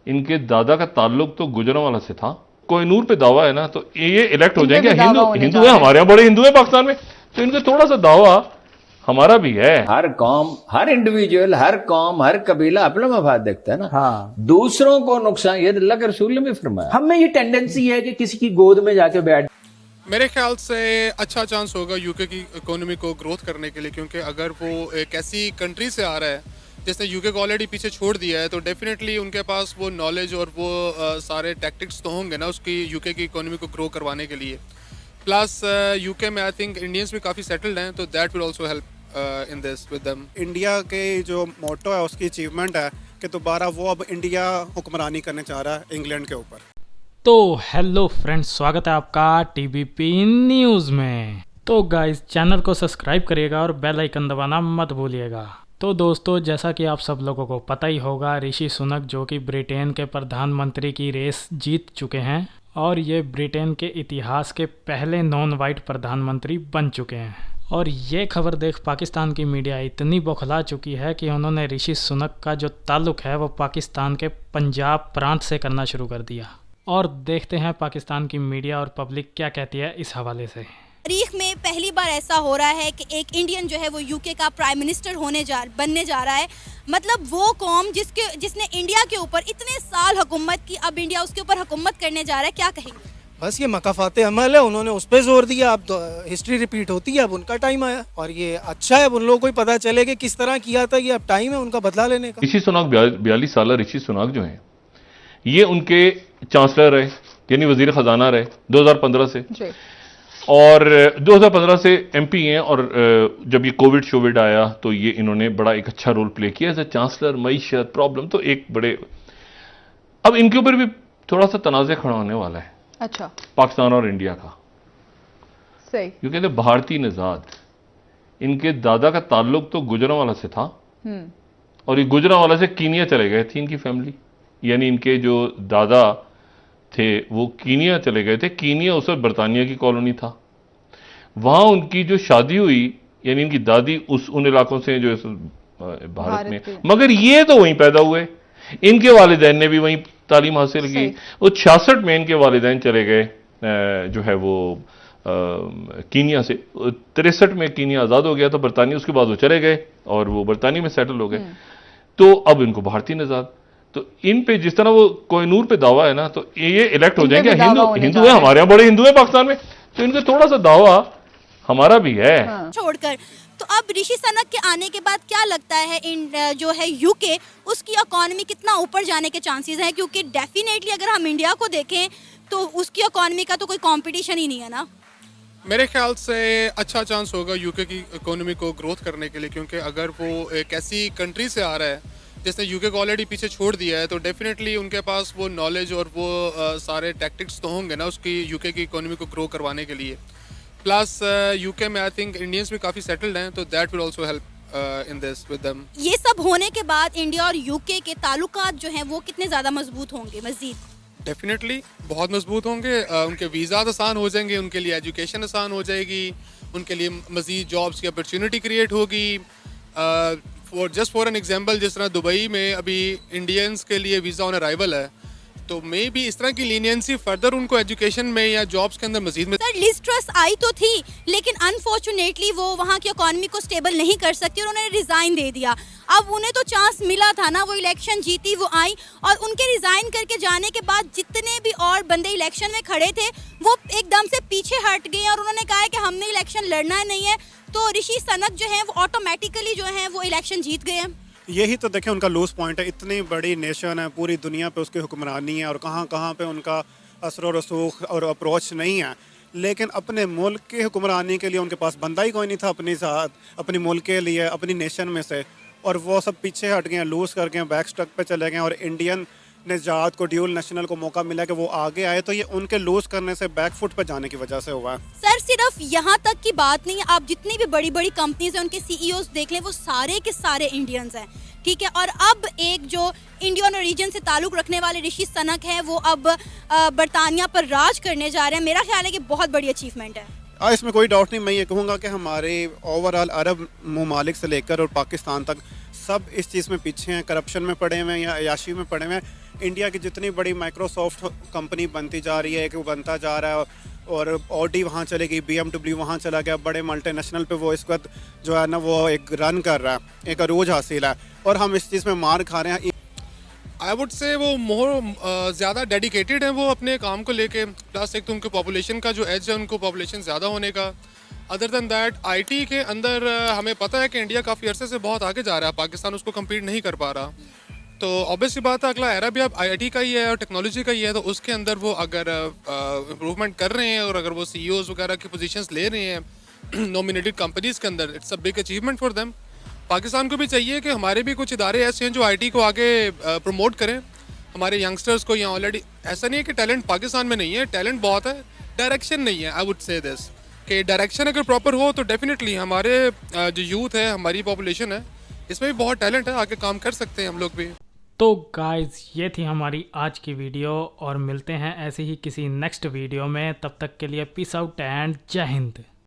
इनके दादा का ताल्लुक तो गुजरांवाला से था। कोहिनूर पे दावा है ना, तो ये इलेक्ट हो जाएंगे। हिंदू है, हमारे यहाँ बड़े हिंदू है पाकिस्तान में, तो इनका थोड़ा सा दावा हमारा भी है। हर कौम, हर इंडिविजुअल, हर कौम, हर कबीला अपना मफाद देखता है ना। हाँ, दूसरों को नुकसान, ये अल्लाह के रसूल ने भी फरमाया। हम में ये टेंडेंसी है कि किसी की गोद में जाके बैठ। मेरे ख्याल से अच्छा चांस होगा यूके की इकोनॉमी को ग्रोथ करने के लिए, क्योंकि अगर वो एक ऐसी कंट्री से आ रहा है जिसने यूके को ऑलरेडी पीछे छोड़ दिया है, तो डेफिनेटली उनके पास वो नॉलेज और वो सारे टैक्टिक्स तो होंगे ना उसकी यूके की इकोनॉमी को ग्रो करवाने के लिए। प्लस यूके में आई थिंक इंडियंस भी काफ़ी सेटल्ड हैं, तो that will also help in this with them. India के जो मोटो है उसकी अचीवमेंट है कि दोबारा वो अब इंडिया हुक्मरानी करने चाह रहा है इंग्लैंड के ऊपर। तो हेलो फ्रेंड्स, स्वागत है आपका टीबीपी न्यूज़ में। तो गाइस, चैनल को सब्सक्राइब करिएगा और बेल आइकन दबाना मत भूलिएगा। तो दोस्तों, जैसा कि आप सब लोगों को पता ही होगा, ऋषि सुनक जो कि ब्रिटेन के प्रधानमंत्री की रेस जीत चुके हैं और ये ब्रिटेन के इतिहास के पहले नॉन वाइट प्रधानमंत्री बन चुके हैं। और ये खबर देख पाकिस्तान की मीडिया इतनी बौखला चुकी है कि उन्होंने ऋषि सुनक का जो ताल्लुक़ है वो पाकिस्तान के पंजाब प्रांत से करना शुरू कर दिया। और देखते हैं पाकिस्तान की मीडिया और पब्लिक क्या कहती है इस हवाले से। तारीख में पहली बार ऐसा हो रहा है कि एक इंडियन जो है वो यूके का प्राइम मिनिस्टर बनने जा रहा है। मतलब वो कौम जिसने इंडिया के ऊपर इतने साल हुकूमत की, अब इंडिया उसके ऊपर हुकूमत करने जा रहा है। क्या कहेंगे? बस ये मकाफाते अमल है, उन्होंने उस पर जोर दिया। अब तो हिस्ट्री रिपीट होती है, अब उनका टाइम आया और ये अच्छा है। अब उन लोगों को ही पता चले कि किस तरह किया था, ये अब टाइम है उनका बदला लेने का। ऋषि सुनक 42 साल ऋषि सुनक जो हैं, ये उनके चांसलर रहे, यानी वजीर खजाना रहे 2015 से, और 2015 से एमपी हैं। और जब ये कोविड आया तो ये इन्होंने बड़ा एक अच्छा रोल प्ले किया एज ए चांसलर। मईशत प्रॉब्लम तो एक बड़े, अब इनके ऊपर भी थोड़ा सा तनाज़े खड़ा होने वाला है। अच्छा, पाकिस्तान और इंडिया का। सही। क्योंकि कहते भारतीय निजाद, इनके दादा का ताल्लुक तो गुजरांवाला से था और ये गुजरांवाला से कीनिया चले गए थे इनकी फैमिली, यानी इनके जो दादा थे वो कीनिया चले गए थे। कीनिया उस वक्त बरतानिया की कॉलोनी था। वहां उनकी जो शादी हुई, यानी इनकी दादी उन इलाकों से जो भारत में, मगर ये तो वहीं पैदा हुए। इनके वालिदैन ने भी वहीं तालीम हासिल की। वो 66 में इनके वालिदैन चले गए जो है वो कीनिया से। 63 में कीनिया आज़ाद हो गया था बरतानिया, उसके बाद वो चले गए और वो बरतानिया में सेटल हो गए। तो अब इनको भारतीय निजात, तो इन पे जिस तरह वो कोहिनूर पे दावा है ना, तो ये इलेक्ट हो जाएंगे। हिंदू है, हमारे यहाँ बड़े हिंदू है पाकिस्तान में, तो इनका थोड़ा सा दावा हमारा भी है। छोड़कर तो अब ऋषि सुनक के आने के बाद क्या लगता है जो है यूके, उसकी इकोनॉमी कितना ऊपर जाने के चांसेस हैं? क्योंकि डेफिनेटली अगर हम इंडिया को देखें तो उसकी इकोनॉमी का तो कोई कंपटीशन ही नहीं है ना। मेरे ख्याल से अच्छा चांस होगा यूके की इकोनॉमी को ग्रोथ करने के लिए, क्योंकि अगर वो एक ऐसी कंट्री से आ रहा है जिसने यूके को ऑलरेडी पीछे छोड़ दिया है, तो डेफिनेटली उनके पास वो नॉलेज और वो सारे टैक्टिक्स तो होंगे ना उसकी यूके की इकोनॉमी को ग्रो करवाने के लिए। प्लस यूके में आई थिंक इंडियंस भी काफ़ी सेटल्ड हैं, तो that will also help in this with them. ये सब होने के बाद इंडिया और यूके के ताल्लुकात जो हैं वो कितने ज़्यादा मजबूत होंगे? मजीद डेफिनेटली बहुत मजबूत होंगे। उनके वीज़ा आसान हो जाएंगे, उनके लिए एजुकेशन आसान हो जाएगी, उनके लिए मज़ीद जॉब्स की अपॉर्चुनिटी क्रिएट होगी। फॉर एन एग्जांपल, जिस तरह दुबई में अभी इंडियंस के लिए वीज़ा ऑन अराइवल है, तो मे भी इस तरह की लीनियंसी फर्दर उनको एजुकेशन में या जॉब्स के अंदर मजीद में। सर, लिज ट्रस आई तो थी, लेकिन अनफॉर्चुनेटली वो वहाँ की इकोनॉमी को स्टेबल नहीं कर सकती और उन्होंने रिज़ाइन दे दिया। अब उन्हें तो चांस मिला था ना, वो इलेक्शन जीती, वो आई, और उनके रिज़ाइन करके जाने के बाद जितने भी और बंदे इलेक्शन में खड़े थे वो एकदम से पीछे हट गए और उन्होंने कहा कि हमने इलेक्शन लड़ना नहीं है। तो ऋषि सुनक जो है वो ऑटोमेटिकली जो है वो इलेक्शन जीत गए हैं। यही तो देखें उनका लूज पॉइंट है। इतनी बड़ी नेशन है, पूरी दुनिया पे उसकी हुक्मरानी है और कहाँ कहाँ पे उनका असर और रसूख और अप्रोच नहीं है, लेकिन अपने मुल्क की हुक्मरानी के लिए उनके पास बंदा ही कोई नहीं था अपनी साथ, अपने मुल्क के लिए, अपनी नेशन में से, और वो सब पीछे हट गए, लूज कर गए, बैक स्टक पे चले गए। और इंडियन निजात को, ड्यूल नेशनल को मौका मिला कि वो आगे आए, तो ये उनके लूज करने से, बैक फुट पे जाने की वजह से हुआ है। सर, सिर्फ यहाँ तक की बात नहीं है, आप जितनी भी बड़ी बड़ी कंपनीज हैं उनके सीईओज देख लें, वो सारे के सारे इंडियंस हैं, ठीक है। और अब एक जो इंडियन ओरिजिन से ताल्लुक़ रखने वाले ऋषि सुनक हैं वो अब बरतानिया पर राज करने जा रहे हैं। मेरा ख्याल है कि बहुत बड़ी अचीवमेंट है। इसमें कोई डाउट नहीं। मैं ये कहूँगा कि हमारे ओवरऑल अरब ममालिक से लेकर और पाकिस्तान तक सब इस चीज़ में पीछे हैं, करप्शन में पड़े हुए हैं या अयाशी में पड़े हुए हैं। इंडिया की जितनी बड़ी माइक्रोसॉफ्ट कंपनी बनती जा रही है कि वो बनता जा रहा है, और ऑडी वहाँ चलेगी, BMW वहाँ चला गया, बड़े मल्टीनेशनल पे वो इस वक्त जो है ना वो एक रन कर रहा है, एक अरूज हासिल है, और हम इस चीज़ में मार खा रहे हैं। आई वुड से वो मोर ज़्यादा डेडिकेटेड हैं वो अपने काम को लेके, प्लस एक तो उनके पॉपुलेशन का जो एज है, उनको पॉपुलेशन ज़्यादा होने का। अदर दैन दैट आईटी के अंदर हमें पता है कि इंडिया काफ़ी अरसे से बहुत आगे जा रहा है, पाकिस्तान उसको कम्पीट नहीं कर पा रहा। तो ऑब्वियसली बात है, अगला एरा भी अब आईटी का ही है और टेक्नोलॉजी का ही है, तो उसके अंदर वो अगर इम्प्रूवमेंट कर रहे हैं और अगर वो CEOs वगैरह की पोजीशंस ले रहे हैं नॉमिनेटेड कंपनीज़ के अंदर, it's a big achievement for them. Pakistan को भी चाहिए कि हमारे भी कुछ इदारे ऐसे हैं जो आईटी को आगे प्रमोट करें, हमारे यंगस्टर्स को। यहाँ ऑलरेडी ऐसा नहीं है कि टैलेंट पाकिस्तान में नहीं है, टैलेंट बहुत है, डायरेक्शन नहीं है। आई वुड से दिस कि डायरेक्शन अगर प्रॉपर हो तो डेफिनेटली हमारे जो यूथ है, हमारी पॉपुलेशन है, इसमें भी बहुत टैलेंट है, आगे काम कर सकते हैं हम लोग भी। तो गाइज ये थी हमारी आज की वीडियो, और मिलते हैं ऐसे ही किसी नेक्स्ट वीडियो में। तब तक के लिए पीस आउट एंड जय हिंद।